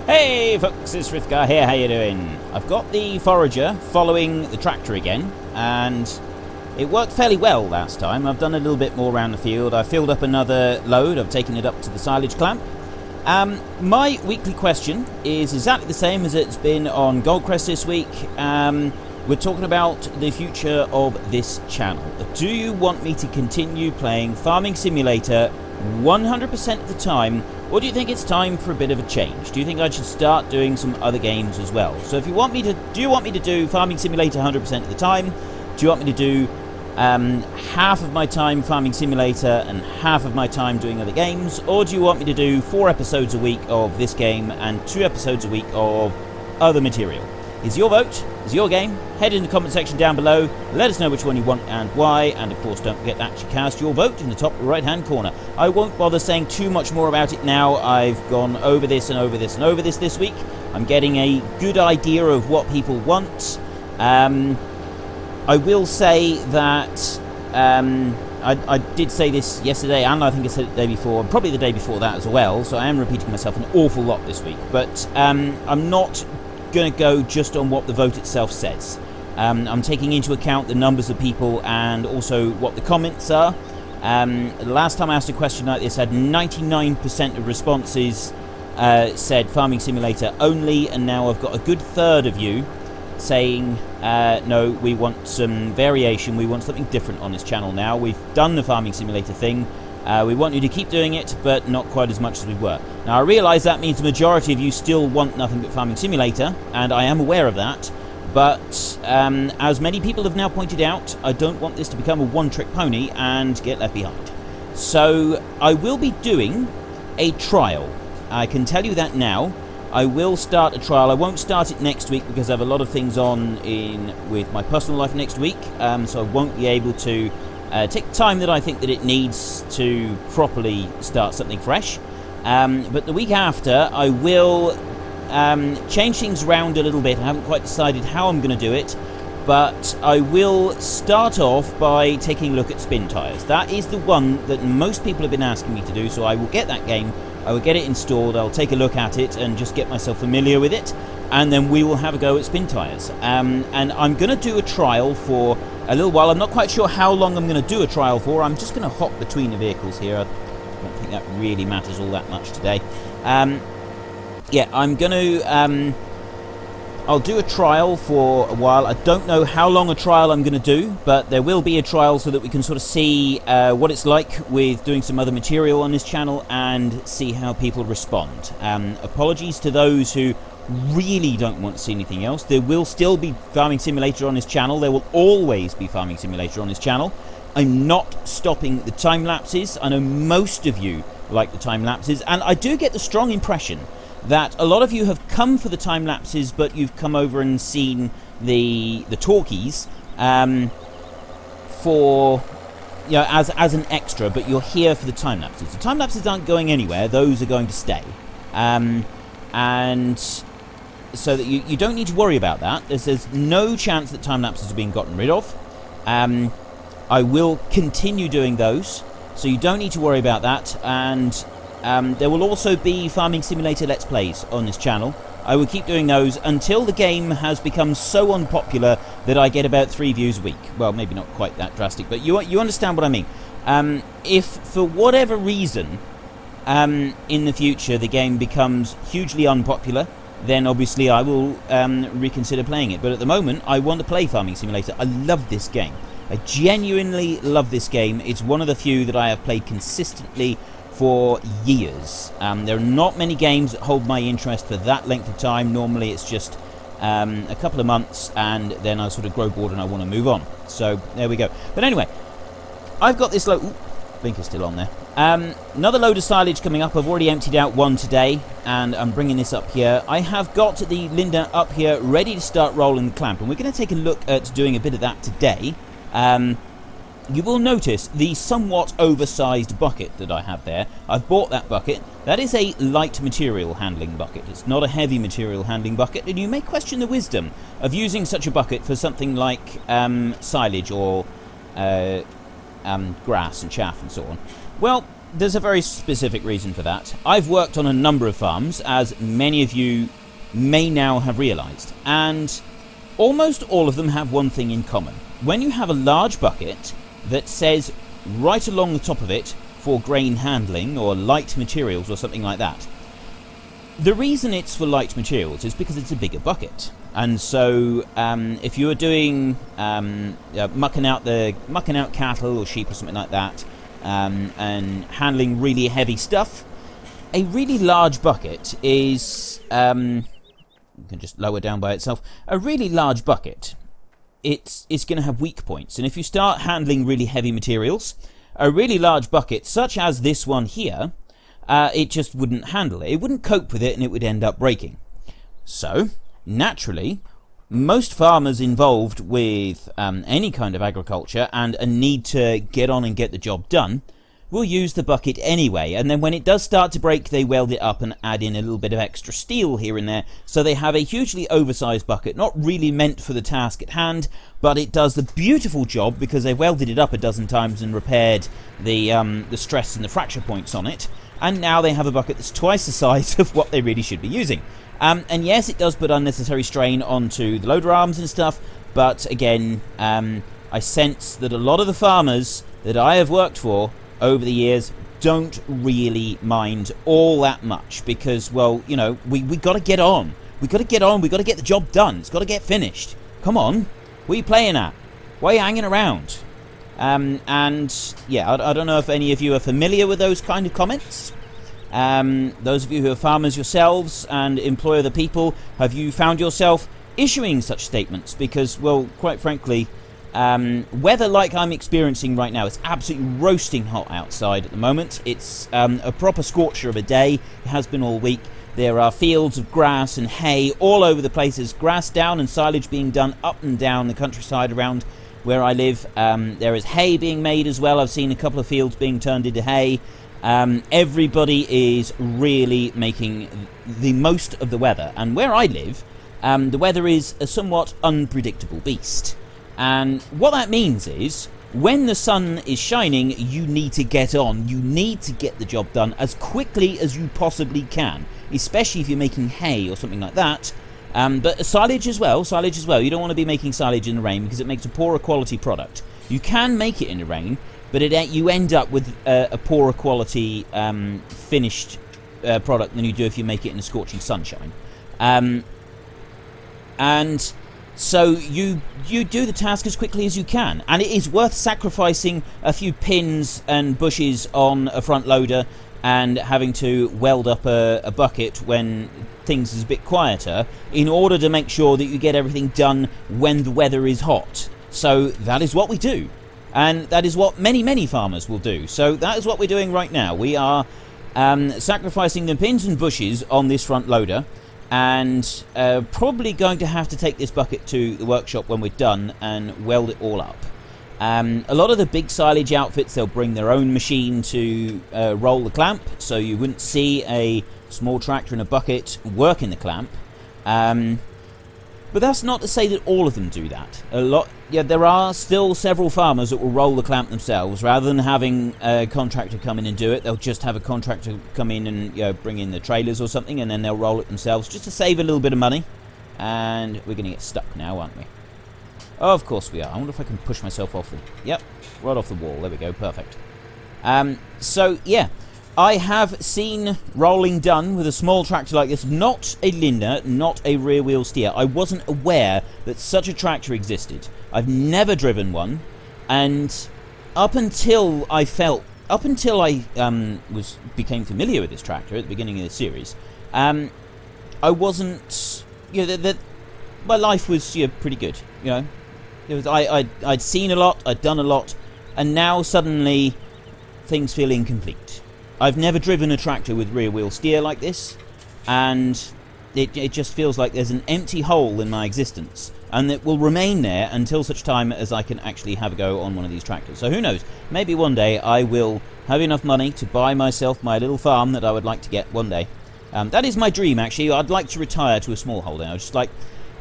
Hey folks, it's Frithgar here, how you doing? I've got the forager following the tractor again, and it worked fairly well last time. I've done a little bit more around the field. I filled up another load, I've taken it up to the silage clamp. My weekly question is exactly the same as it's been on Goldcrest this week. We're talking about the future of this channel. Do you want me to continue playing Farming Simulator 100% of the time, or do you think it's time for a bit of a change? Do you think I should start doing some other games as well? So if you want me to, do you want me to do Farming Simulator 100% of the time? Do you want me to do half of my time Farming Simulator and half of my time doing other games? Or do you want me to do 4 episodes a week of this game and 2 episodes a week of other material? It's your vote, it's your game. Head in the comment section down below, let us know which one you want and why, and of course don't forget to actually cast your vote in the top right hand corner. I won't bother saying too much more about it now. I've gone over this and over this and over this week. I'm getting a good idea of what people want. I will say that I did say this yesterday, and I think I said it the day before, and probably the day before that as well, so I am repeating myself an awful lot this week, but I'm not going to go just on what the vote itself says. I'm taking into account the numbers of people and also what the comments are. The last time I asked a question like this, I had 99% of responses said Farming Simulator only, and now I've got a good third of you saying no, we want some variation, we want something different on this channel now. We've done the Farming Simulator thing. We want you to keep doing it, but not quite as much as we were. Now, I realise that means the majority of you still want nothing but Farming Simulator, and I am aware of that, but as many people have now pointed out, I don't want this to become a one-trick pony and get left behind. So, I will be doing a trial. I can tell you that now. I will start a trial. I won't start it next week because I have a lot of things on with my personal life next week, so I won't be able to take the time that I think that it needs to properly start something fresh. But the week after, I will change things around a little bit. I haven't quite decided how I'm going to do it, but I will start off by taking a look at spin tyres. That is the one that most people have been asking me to do, so I will get that game, I will get it installed, I'll take a look at it and just get myself familiar with it, and then we will have a go at spin tyres. And I'm going to do a trial for a little while. I'm not quite sure how long I'm going to do a trial for. I'm just going to hop between the vehicles here. I don't think that really matters all that much today. Yeah, I'm going to... I'll do a trial for a while. I don't know how long a trial I'm going to do, but there will be a trial so that we can sort of see what it's like with doing some other material on this channel and see how people respond. Apologies to those who really don't want to see anything else. There will still be Farming Simulator on this channel. There will always be Farming Simulator on this channel. I'm not stopping the time lapses. I know most of you like the time lapses, and I do get the strong impression that a lot of you have come for the time lapses, but you've come over and seen the talkies for, you know, as an extra, but you're here for the time lapses. The time lapses aren't going anywhere; those are going to stay, and so that you don't need to worry about that. There's no chance that time lapses are being gotten rid of. I will continue doing those, so you don't need to worry about that. And there will also be Farming Simulator Let's Plays on this channel. I will keep doing those until the game has become so unpopular that I get about 3 views a week. Well, maybe not quite that drastic, but you understand what I mean. If for whatever reason in the future the game becomes hugely unpopular, then obviously I will reconsider playing it. But at the moment, I want to play Farming Simulator. I love this game. I genuinely love this game. It's one of the few that I have played consistently for years. There are not many games that hold my interest for that length of time. Normally it's just a couple of months and then I sort of grow bored and I want to move on. So there we go. But anyway, I've got this load... Ooh, blinker's still on there. Another load of silage coming up. I've already emptied out one today and I'm bringing this up here. I have got the Lindner up here ready to start rolling the clamp, and we're going to take a look at doing a bit of that today. You will notice the somewhat oversized bucket that I have there. I've bought that bucket. That is a light material handling bucket. It's not a heavy material handling bucket, and you may question the wisdom of using such a bucket for something like silage or grass and chaff and so on? Well, there's a very specific reason for that. I've worked on a number of farms, as many of you may now have realised, and almost all of them have one thing in common. When you have a large bucket that says right along the top of it for grain handling or light materials or something like that, the reason it's for light materials is because it's a bigger bucket. And so if you were doing mucking out cattle or sheep or something like that, and handling really heavy stuff, a really large bucket is you can just lower down by itself. A really large bucket, it's going to have weak points, and if you start handling really heavy materials, a really large bucket such as this one here, it just wouldn't handle it. It wouldn't cope with it, and it would end up breaking. So naturally, most farmers involved with any kind of agriculture and a need to get on and get the job done will use the bucket anyway, and then when it does start to break, they weld it up and add in a little bit of extra steel here and there, so they have a hugely oversized bucket, not really meant for the task at hand, but it does the beautiful job because they welded it up a dozen times and repaired the stress and the fracture points on it, and now they have a bucket that's twice the size of what they really should be using. And yes, it does put unnecessary strain onto the loader arms and stuff, but again, I sense that a lot of the farmers that I have worked for over the years don't really mind all that much because, well, you know, we got to get on. We got to get on. We got to get the job done. It's got to get finished. Come on. What are you playing at? Why are you hanging around? And yeah, I don't know if any of you are familiar with those kind of comments. Those of you who are farmers yourselves and employ other people, have you found yourself issuing such statements? Because, well, quite frankly, weather like I'm experiencing right now, it's absolutely roasting hot outside at the moment. It's a proper scorcher of a day. It has been all week. There are fields of grass and hay all over the place. There's grass down and silage being done up and down the countryside around where I live. There is hay being made as well. I've seen a couple of fields being turned into hay. Everybody is really making the most of the weather. And where I live, the weather is a somewhat unpredictable beast. And what that means is, when the sun is shining, you need to get on. You need to get the job done as quickly as you possibly can, especially if you're making hay or something like that. But silage as well. You don't want to be making silage in the rain because it makes a poorer quality product. You can make it in the rain, but you end up with a poorer quality finished product than you do if you make it in the scorching sunshine. And so you do the task as quickly as you can, and it is worth sacrificing a few pins and bushes on a front loader and having to weld up a bucket when things is a bit quieter in order to make sure that you get everything done when the weather is hot. So that is what we do, and that is what many farmers will do. So that is what we're doing right now. We are sacrificing the pins and bushes on this front loader, and probably going to have to take this bucket to the workshop when we're done and weld it all up. A lot of the big silage outfits, they'll bring their own machine to roll the clamp, so you wouldn't see a small tractor and a bucket working the clamp. But that's not to say that all of them do that. There are still several farmers that will roll the clamp themselves rather than having a contractor come in and do it. They'll just have a contractor come in and bring in the trailers or something, and then they'll roll it themselves just to save a little bit of money. And we're going to get stuck now, aren't we? Oh, of course we are. I wonder if I can push myself off the... Yep, right off the wall. There we go. Perfect. So, yeah. I have seen rolling done with a small tractor like this, not a Lindner, not a rear wheel steer. I wasn't aware that such a tractor existed. I've never driven one, and up until I became familiar with this tractor at the beginning of the series, I wasn't, my life was pretty good. I'd seen a lot, I'd done a lot, and now suddenly things feel incomplete. I've never driven a tractor with rear wheel steer like this, and it just feels like there's an empty hole in my existence, and it will remain there until such time as I can actually have a go on one of these tractors. So who knows, maybe one day I will have enough money to buy myself my little farm that I would like to get one day. That is my dream, actually. I'd like to retire to a smallholder. I just like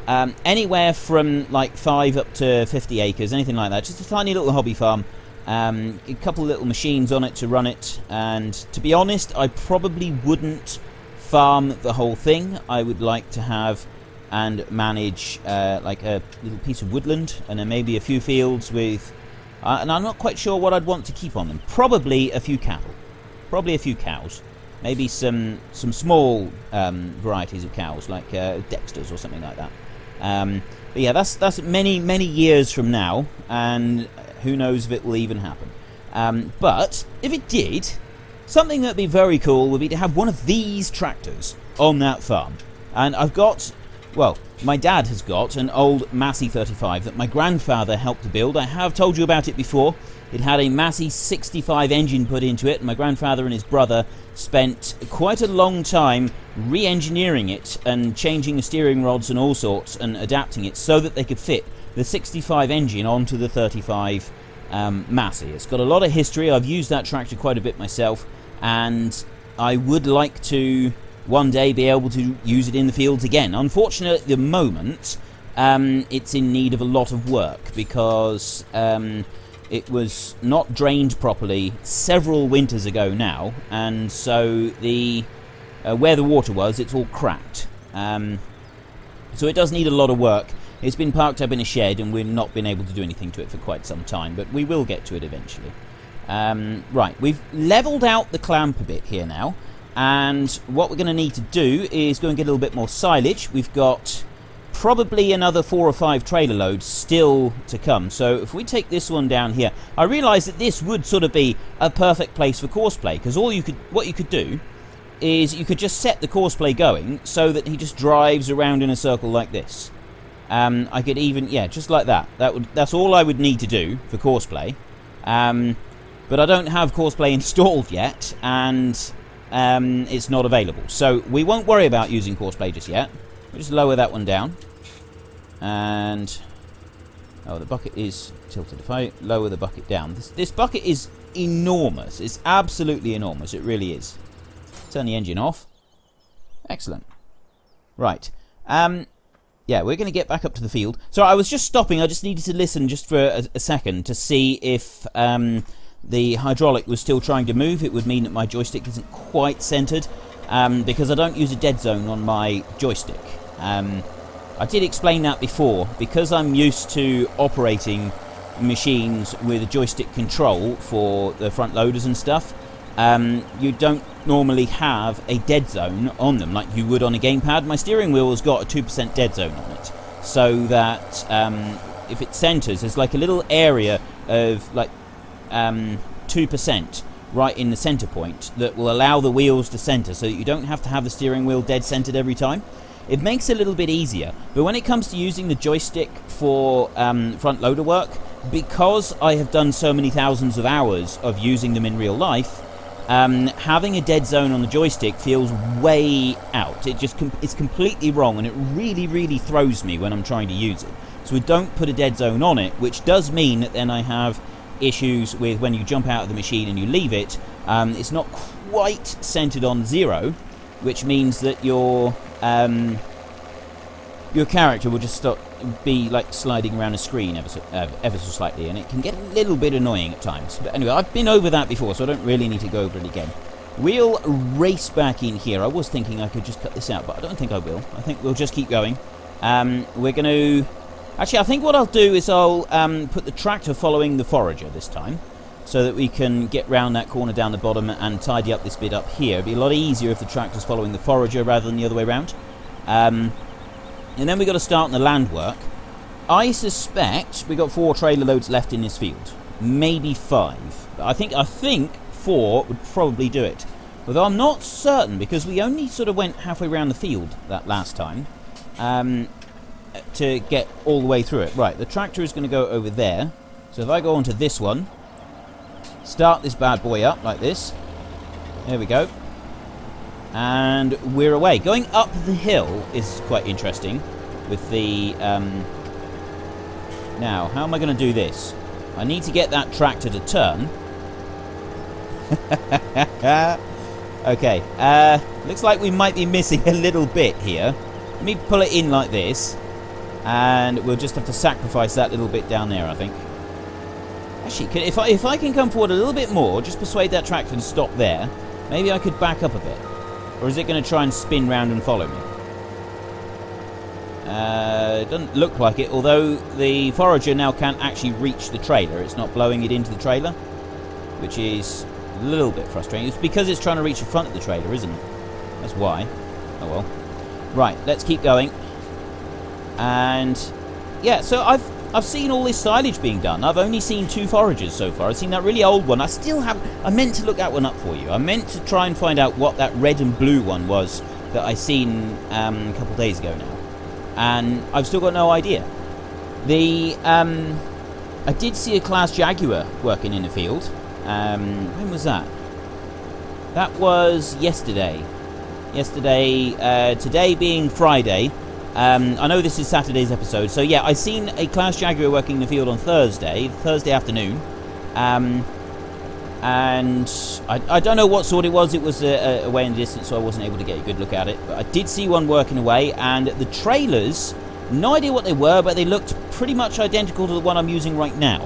anywhere from like 5 up to 50 acres, anything like that. Just a tiny little hobby farm. A couple of little machines on it to run it, and to be honest, I probably wouldn't farm the whole thing. I would like to have and manage like a little piece of woodland, and then maybe a few fields with and I'm not quite sure what I'd want to keep on them. Probably a few cattle, probably a few cows, maybe some small varieties of cows like Dexters or something like that. But yeah, that's many years from now, and who knows if it will even happen. But if it did, something that would be very cool would be to have one of these tractors on that farm. And I've got, well, my dad has got an old Massey 35 that my grandfather helped to build. I have told you about it before. It had a Massey 65 engine put into it, and my grandfather and his brother spent quite a long time re-engineering it and changing the steering rods and all sorts and adapting it so that they could fit the 65 engine onto the 35 Massey. It's got a lot of history. I've used that tractor quite a bit myself, and I would like to one day be able to use it in the fields again. Unfortunately, at the moment, it's in need of a lot of work because it was not drained properly several winters ago now, and so the where the water was, it's all cracked. So it does need a lot of work. It's been parked up in a shed, and we've not been able to do anything to it for quite some time, but we will get to it eventually. Right, we've levelled out the clamp a bit here now, and what we're going to need to do is go and get a little bit more silage. We've got probably another 4 or 5 trailer loads still to come. So if we take this one down here, I realise that this would sort of be a perfect place for courseplay, because what you could do is you could just set the courseplay going so that he just drives around in a circle like this. I could even, yeah, just like that. That's all I would need to do for courseplay. But I don't have courseplay installed yet, and it's not available. So we won't worry about using courseplay just yet. We'll just lower that one down. And oh, the bucket is tilted. If I lower the bucket down, this bucket is enormous. It's absolutely enormous. It really is. Turn the engine off. Excellent. Right. Yeah, we're going to get back up to the field. So I was just stopping. I just needed to listen just for a second to see if the hydraulic was still trying to move. It would mean that my joystick isn't quite centered, because I don't use a dead zone on my joystick. I did explain that before. Because I'm used to operating machines with a joystick control for the front loaders and stuff, you don't normally have a dead zone on them like you would on a gamepad. My steering wheel has got a 2% dead zone on it, so that if it centers, there's like a little area of like 2% right in the center point that will allow the wheels to center, so that you don't have to have the steering wheel dead centered every time. It makes it a little bit easier, but when it comes to using the joystick for front loader work, because I have done so many thousands of hours of using them in real life, having a dead zone on the joystick feels way out. It's completely wrong, and it really throws me when I'm trying to use it. So we don't put a dead zone on it, which does mean that then I have issues with when you jump out of the machine and you leave it. It's not quite centered on 0, which means that your character will just be like sliding around a screen ever so slightly, and it can get a little bit annoying at times. But anyway, I've been over that before, so I don't really need to go over it again. We'll race back in here. I was thinking I could just cut this out, but I don't think I will. I think we'll just keep going. We're going to... Actually, I think what I'll do is I'll put the tractor following the forager this time, so that we can get round that corner down the bottom and tidy up this bit up here. It'd be a lot easier if the tractor's following the forager rather than the other way around. And then we've got to start on the land work. I suspect we've got 4 trailer loads left in this field. Maybe 5. But I think 4 would probably do it. Although I'm not certain, because we only sort of went halfway around the field that last time to get all the way through it. Right, the tractor is going to go over there. So if I go onto this one, start this bad boy up like this. There we go. And we're away. Going up the hill is quite interesting with the... Now, how am I going to do this? I need to get that tractor to turn. Okay, looks like we might be missing a little bit here. Let me pull it in like this, and we'll just have to sacrifice that little bit down there, I think. Actually, if I can come forward a little bit more, just persuade that tractor to stop there, maybe I could back up a bit. Or is it going to try and spin round and follow me? It doesn't look like it, although the forager now can't actually reach the trailer. It's not blowing it into the trailer, which is a little bit frustrating. It's because it's trying to reach the front of the trailer, isn't it? That's why. Oh well. Right, let's keep going. And yeah, so I've seen all this silage being done. I've only seen 2 foragers so far. I've seen that really old one. I meant to look that one up for you. I meant to try and find out what that red and blue one was that I seen a couple of days ago now. And I've still got no idea. I did see a Class Jaguar working in the field. When was that? That was yesterday. Today being Friday. I know this is Saturday's episode, so yeah, I seen a Class Jaguar working in the field on Thursday afternoon. And I don't know what sort it was. It was away in the distance, so I wasn't able to get a good look at it. But I did see one working away, and the trailers, no idea what they were, but they looked pretty much identical to the one I'm using right now.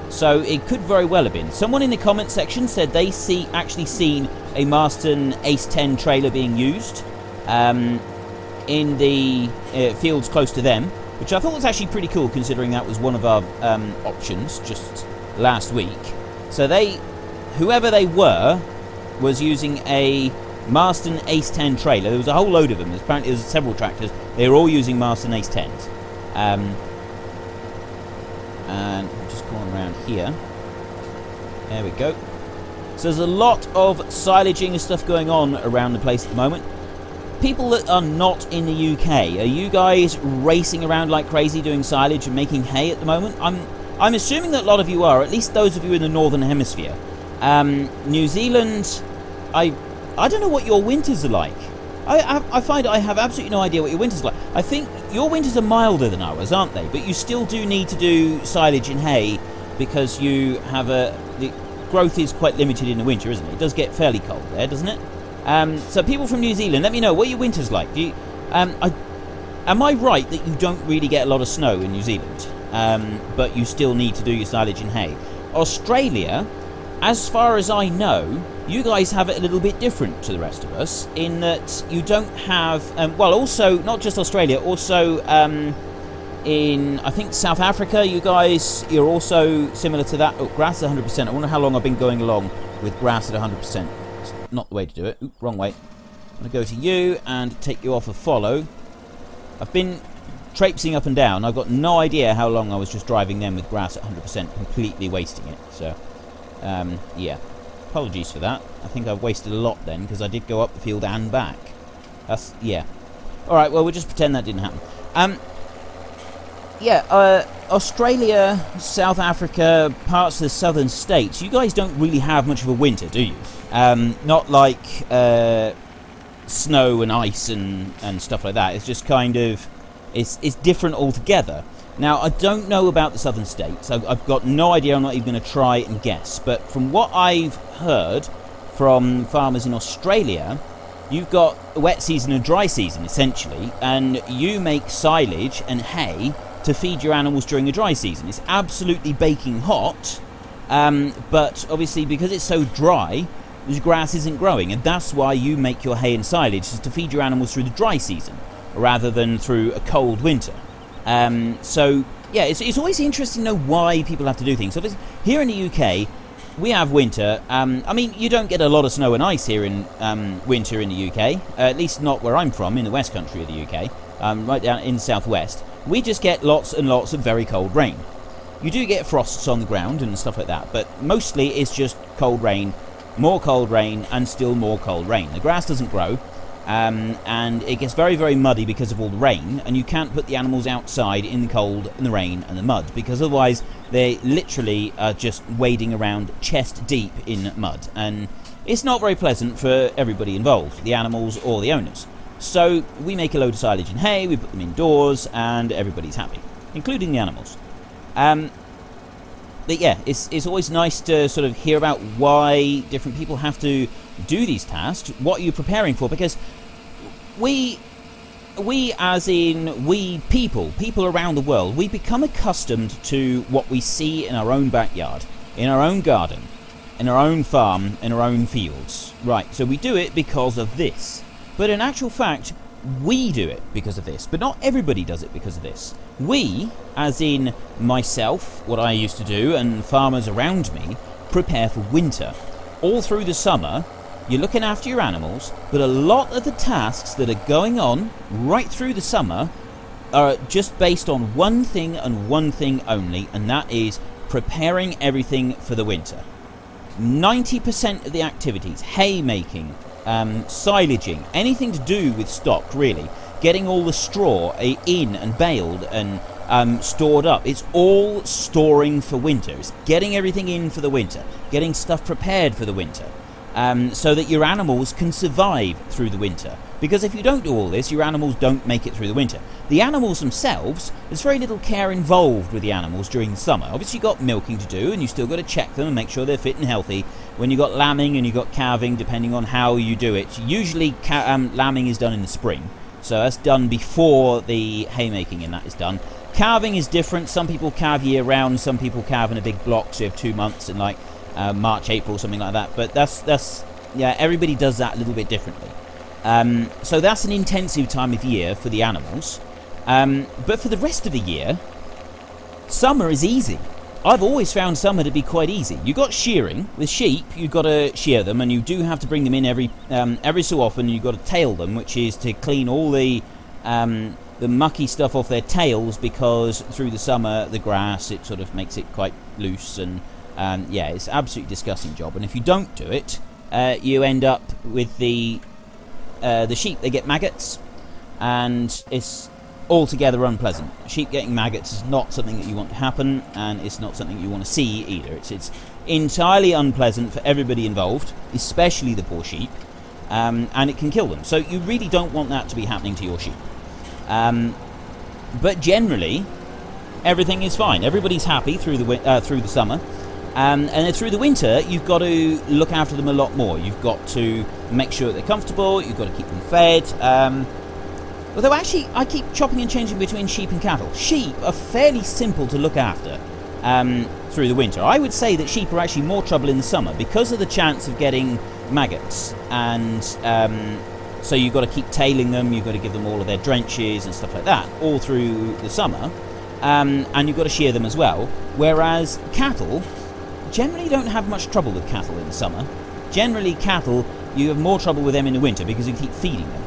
So it could very well have been. Someone in the comment section said they actually seen a Marston Ace 10 trailer being used in the fields close to them, which I thought was actually pretty cool, considering that was one of our options just last week. So whoever they were was using a Marston Ace 10 trailer. There was a whole load of them. Apparently there's several tractors. They were all using Marston Ace 10s. And we'll just go on around here. There we go. So there's a lot of silaging and stuff going on around the place at the moment. People that are not in the UK, are you guys racing around like crazy doing silage and making hay at the moment? I'm assuming that a lot of you are, at least those of you in the Northern Hemisphere. New Zealand, I don't know what your winters are like. I find I have absolutely no idea what your winters are like. I think your winters are milder than ours, aren't they? But you still do need to do silage and hay because you have the growth is quite limited in the winter, isn't it? It does get fairly cold there, doesn't it? So people from New Zealand, let me know what your winters like. Am I right that you don't really get a lot of snow in New Zealand, but you still need to do your silage and hay? Australia, as far as I know, you guys have it a little bit different to the rest of us in that you don't have, well, also, not just Australia, also in, I think, South Africa, you're also similar to that. Oh, grass at 100%. I wonder how long I've been going along with grass at 100%. It's not the way to do it. Oop, wrong way. I'm going to go to you and take you off a follow. I've been traipsing up and down. I've got no idea how long I was just driving them with grass at 100%, completely wasting it. So, yeah. Apologies for that. I think I've wasted a lot then, because I did go up the field and back. Yeah. Alright, well, we'll just pretend that didn't happen. Yeah, Australia, South Africa, parts of the southern states, you guys don't really have much of a winter, do you? Not like snow and ice and stuff like that. It's just kind of, it's different altogether. Now, I don't know about the southern states. I've got no idea. I'm not even going to try and guess. But from what I've heard from farmers in Australia, you've got a wet season and a dry season, essentially. And you make silage and hay to feed your animals during the dry season. It's absolutely baking hot. But obviously, because it's so dry, the grass isn't growing. And that's why you make your hay and silage, is to feed your animals through the dry season, rather than through a cold winter. So, yeah, it's always interesting to know why people have to do things. So here in the UK, we have winter. I mean, you don't get a lot of snow and ice here in winter in the UK, at least not where I'm from, in the West Country of the UK, right down in the southwest. We just get lots and lots of very cold rain. You do get frosts on the ground and stuff like that, but mostly it's just cold rain, and still more cold rain. The grass doesn't grow. And it gets very, very muddy because of all the rain, and you can't put the animals outside in the cold and the rain and the mud, because otherwise they literally are just wading around chest deep in mud, and it's not very pleasant for everybody involved, the animals or the owners. So we make a load of silage and hay, we put them indoors, and everybody's happy, including the animals. But yeah, it's always nice to sort of hear about why different people have to do these tasks. What are you preparing for? Because we as in we people around the world, we become accustomed to what we see in our own backyard. in our own garden, in our own farm, in our own fields. Right, so we do it because of this. But in actual fact, we do it because of this. But not everybody does it because of this. We, as in myself, what I used to do, and farmers around me, prepare for winter. All through the summer, you're looking after your animals, but a lot of the tasks that are going on right through the summer are just based on one thing and one thing only, and that is preparing everything for the winter. 90% of the activities, haymaking, silaging, anything to do with stock really, getting all the straw in and baled and stored up, it's all storing for winter. It's getting everything in for the winter, getting stuff prepared for the winter, so that your animals can survive through the winter. Because if you don't do all this, your animals don't make it through the winter. The animals themselves, there's very little care involved with the animals during the summer. Obviously you've got milking to do, and you still got to check them and make sure they're fit and healthy. When you've got lambing and you've got calving, depending on how you do it, usually lambing is done in the spring. So that's done before the haymaking, and that is done. Calving is different. Some people calve year round, some people calve in a big block, so you have 2 months in like March, April, something like that. But that's yeah, everybody does that a little bit differently. So that's an intensive time of year for the animals. But for the rest of the year, summer is easy. I've always found summer to be quite easy. You've got shearing. With sheep, you've got to shear them, and you do have to bring them in every so often. You've got to tail them, which is to clean all the mucky stuff off their tails, because through the summer, the grass, it sort of makes it quite loose, and yeah, it's an absolutely disgusting job. And if you don't do it, you end up with the sheep. They get maggots, and it's altogether unpleasant. Sheep getting maggots is not something that you want to happen, and it's not something you want to see either. It's entirely unpleasant for everybody involved, especially the poor sheep, and it can kill them. So you really don't want that to be happening to your sheep. But generally, everything is fine. Everybody's happy through the summer. And then through the winter, you've got to look after them a lot more. You've got to make sure they're comfortable. You've got to keep them fed. Although actually, I keep chopping and changing between sheep and cattle. Sheep are fairly simple to look after through the winter. I would say that sheep are actually more trouble in the summer because of the chance of getting maggots. And so you've got to keep tailing them. You've got to give them all of their drenches and stuff like that all through the summer. And you've got to shear them as well. Whereas cattle, generally don't have much trouble with cattle in the summer. Generally cattle, you have more trouble with them in the winter because you keep feeding them.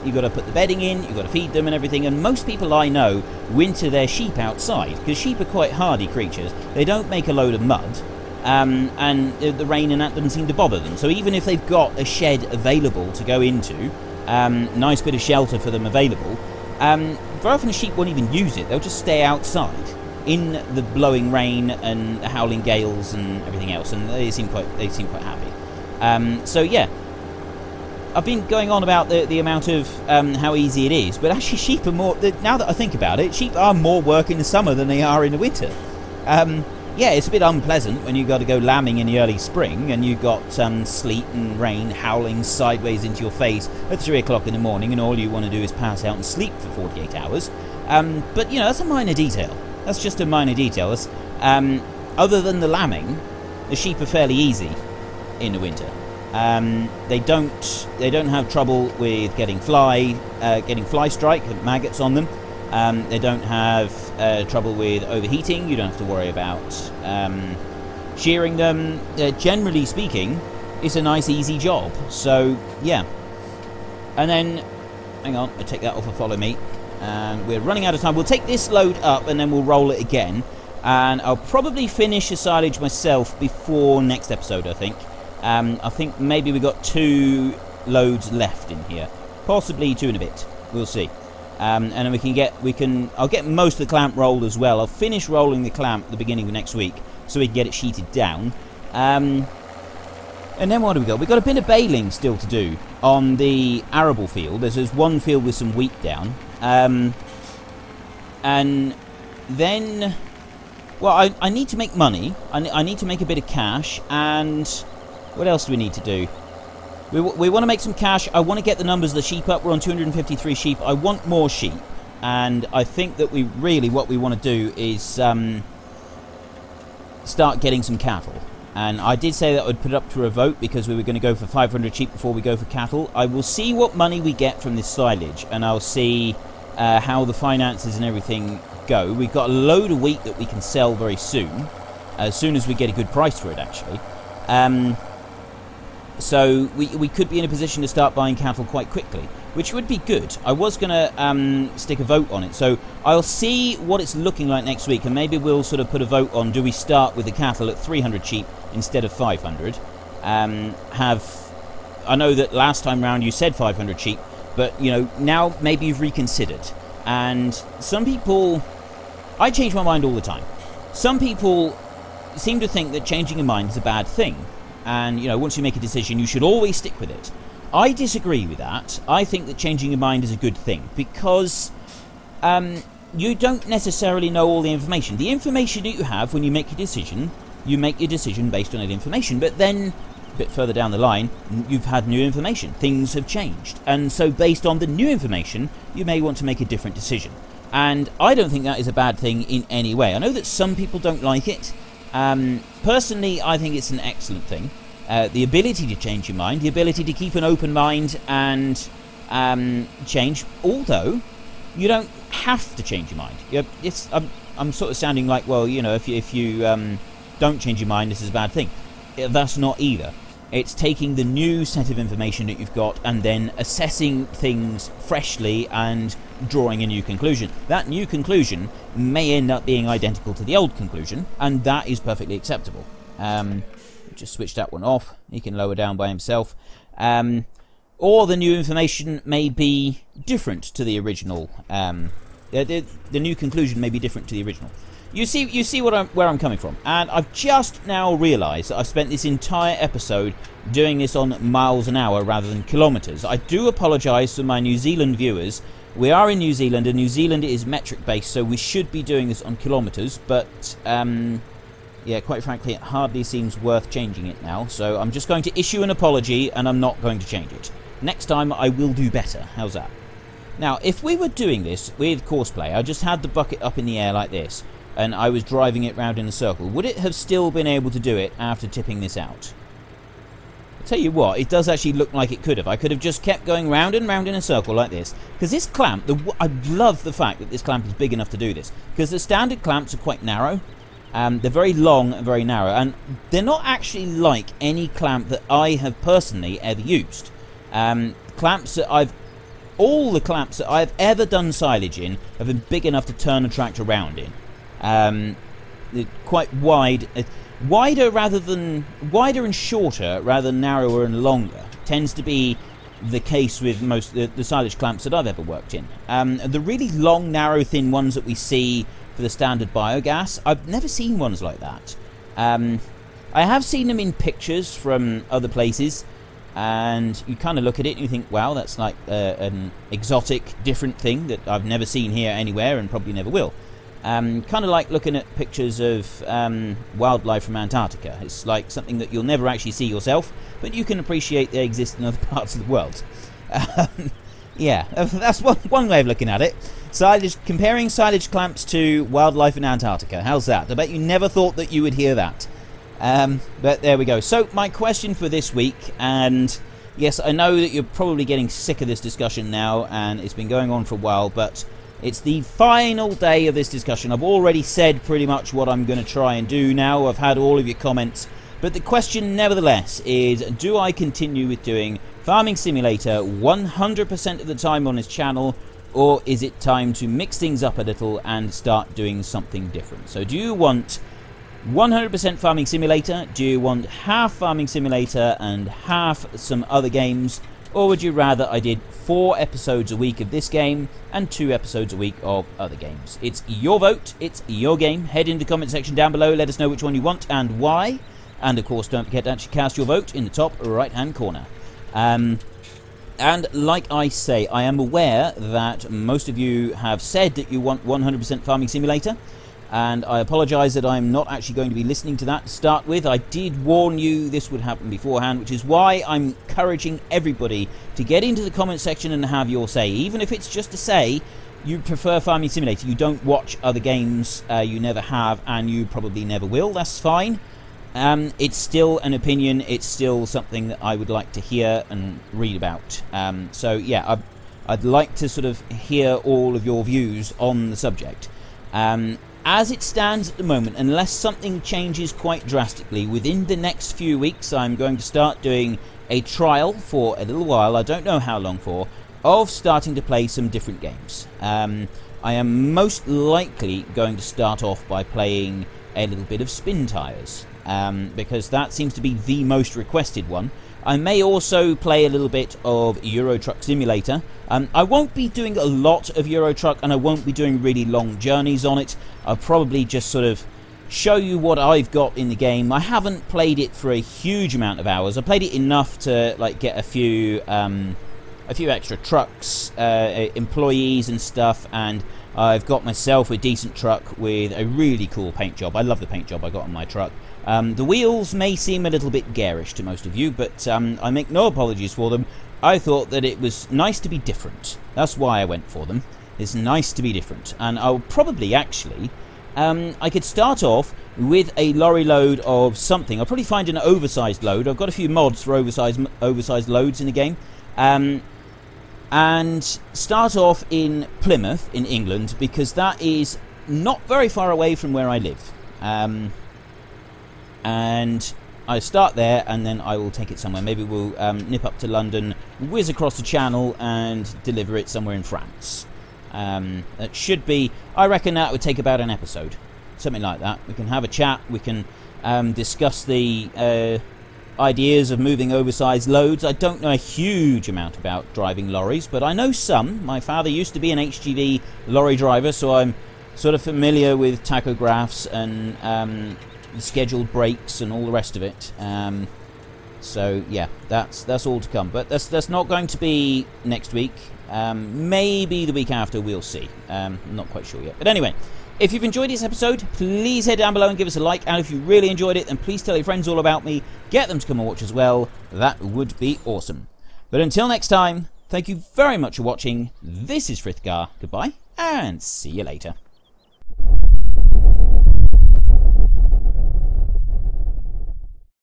You've got to put the bedding in, you've got to feed them and everything, and most people I know winter their sheep outside, because sheep are quite hardy creatures. They don't make a load of mud, and the rain and that doesn't seem to bother them. So even if they've got a shed available to go into, nice bit of shelter for them available, very often the sheep won't even use it. They'll just stay outside in the blowing rain and the howling gales and everything else, and they seem quite happy. So yeah, I've been going on about the amount of how easy it is, but actually sheep are more, now that I think about it, sheep are more work in the summer than they are in the winter. Yeah, it's a bit unpleasant when you've got to go lambing in the early spring and you've got sleet and rain howling sideways into your face at 3 o'clock in the morning, and all you want to do is pass out and sleep for 48 hours. But, you know, that's a minor detail. That's just a minor detail. Other than the lambing, the sheep are fairly easy in the winter. They don't have trouble with getting fly strike, maggots on them. They don't have trouble with overheating. You don't have to worry about shearing them. Generally speaking, it's a nice easy job. So yeah. And then, hang on, I take that off of follow me, and we're running out of time. We'll take this load up and then we'll roll it again, and I'll probably finish the silage myself before next episode. I think maybe we got 2 loads left in here, possibly 2 and a bit. We'll see. And then I'll get most of the clamp rolled as well. I'll finish rolling the clamp at the beginning of next week so we can get it sheeted down. And then what do we got? We've got a bit of baling still to do on the arable field. There's one field with some wheat down. And then, well, I need to make money. I need to make a bit of cash. And what else do we need to do? We want to make some cash. I want to get the numbers of the sheep up. We're on 253 sheep. I want more sheep. And I think that what we want to do is start getting some cattle. And I did say that I would put it up to a vote because we were going to go for 500 sheep before we go for cattle. I will see what money we get from this silage, and I'll see how the finances and everything go. We've got a load of wheat that we can sell very soon as we get a good price for it, actually. So we could be in a position to start buying cattle quite quickly, which would be good. I was going to stick a vote on it, so I'll see what it's looking like next week, and maybe we'll sort of put a vote on, do we start with the cattle at 300 sheep instead of 500? I know that last time round you said 500 sheep, but, you know, now maybe you've reconsidered. And some people... I change my mind all the time. Some people seem to think that changing your mind is a bad thing. And, you know, once you make a decision, you should always stick with it. I disagree with that. I think that changing your mind is a good thing, because you don't necessarily know all the information. The information that you have when you make your decision based on that information. But then, a bit further down the line, you've had new information. Things have changed. And so based on the new information, you may want to make a different decision. And I don't think that is a bad thing in any way. I know that some people don't like it. Personally, I think it's an excellent thing. The ability to change your mind, the ability to keep an open mind and change, although you don't have to change your mind. I'm sort of sounding like, well, you know, if you don't change your mind, this is a bad thing. That's not either. It's taking the new set of information that you've got and then assessing things freshly and drawing a new conclusion. That new conclusion may end up being identical to the old conclusion, and that is perfectly acceptable. Just switch that one off. He can lower down by himself. Or the new information may be different to the original. The new conclusion may be different to the original. You see where I'm coming from. And I've just now realised that I've spent this entire episode doing this on miles an hour rather than kilometres. I do apologise to my New Zealand viewers. We are in New Zealand, and New Zealand is metric based, so we should be doing this on kilometres, but yeah, quite frankly, it hardly seems worth changing it now, so I'm just going to issue an apology, and I'm not going to change it. Next time, I will do better. How's that? Now, if we were doing this with Courseplay, I just had the bucket up in the air like this, and I was driving it round in a circle, would it have still been able to do it after tipping this out? I'll tell you what, it does actually look like it could have. I could have just kept going round and round in a circle like this, because this clamp, I love the fact that this clamp is big enough to do this, because the standard clamps are quite narrow. They're very long and very narrow, and they're not actually like any clamp that I have personally ever used. All the clamps that I've ever done silage in have been big enough to turn a tractor around in. They're quite wide, wider and shorter rather than narrower and longer. Tends to be the case with most the silage clamps that I've ever worked in. The really long, narrow, thin ones that we see for the standard biogas, I've never seen ones like that. I have seen them in pictures from other places, and you kind of look at it and you think, wow, that's like an exotic, different thing that I've never seen here anywhere and probably never will. Kind of like looking at pictures of wildlife from Antarctica. It's like something that you'll never actually see yourself, but you can appreciate they exist in other parts of the world. Yeah, that's one way of looking at it. Comparing silage clamps to wildlife in Antarctica. How's that? I bet you never thought that you would hear that. But there we go. So my question for this week, and yes, I know that you're probably getting sick of this discussion now, and it's been going on for a while, but it's the final day of this discussion. I've already said pretty much what I'm going to try and do now. I've had all of your comments, but the question nevertheless is, do I continue with doing Farming Simulator 100% of the time on this channel, or is it time to mix things up a little and start doing something different? So do you want 100% Farming Simulator? Do you want half Farming Simulator and half some other games? Or would you rather I did 4 episodes a week of this game and 2 episodes a week of other games? It's your vote, it's your game. Head into the comment section down below, let us know which one you want and why. And of course, don't forget to actually cast your vote in the top right hand corner. And like I say, I am aware that most of you have said that you want 100% Farming Simulator, and I apologise that I'm not actually going to be listening to that to start with. I did warn you this would happen beforehand, which is why I'm encouraging everybody to get into the comment section and have your say. Even if it's just to say, you prefer Farming Simulator, you don't watch other games, you never have, and you probably never will, that's fine. It's still an opinion, it's still something that I would like to hear and read about. So yeah, I'd like to sort of hear all of your views on the subject. As it stands at the moment, unless something changes quite drastically, within the next few weeks I'm going to start doing a trial for a little while, I don't know how long for, of starting to play some different games. I am most likely going to start off by playing a little bit of Spin Tires, because that seems to be the most requested one. I may also play a little bit of Euro Truck Simulator. I won't be doing a lot of Euro Truck, and I won't be doing really long journeys on it. I'll probably just sort of show you what I've got in the game. I haven't played it for a huge amount of hours. I played it enough to like get a few extra trucks, employees and stuff, and I've got myself a decent truck with a really cool paint job. I love the paint job I got on my truck. The wheels may seem a little bit garish to most of you, but I make no apologies for them. I thought that it was nice to be different. That's why I went for them. It's nice to be different. And I'll probably actually, I could start off with a lorry load of something. I'll probably find an oversized load. I've got a few mods for oversized loads in the game. And start off in Plymouth in England, because that is not very far away from where I live. And I start there, and then I will take it somewhere. Maybe we'll nip up to London, whiz across the channel, and deliver it somewhere in France. It should be, I reckon that would take about an episode, something like that. We can have a chat, we can discuss the ideas of moving oversized loads. I don't know a huge amount about driving lorries, but I know some. My father used to be an HGV lorry driver, so I'm sort of familiar with tachographs and scheduled brakes and all the rest of it. So yeah, that's all to come, but that's not going to be next week. Maybe the week after, we'll see. I'm not quite sure yet, but anyway, if you've enjoyed this episode, please head down below and give us a like, and if you really enjoyed it, then please tell your friends all about me, get them to come and watch as well. That would be awesome. But until next time, thank you very much for watching. This is Frithgar, goodbye, and see you later.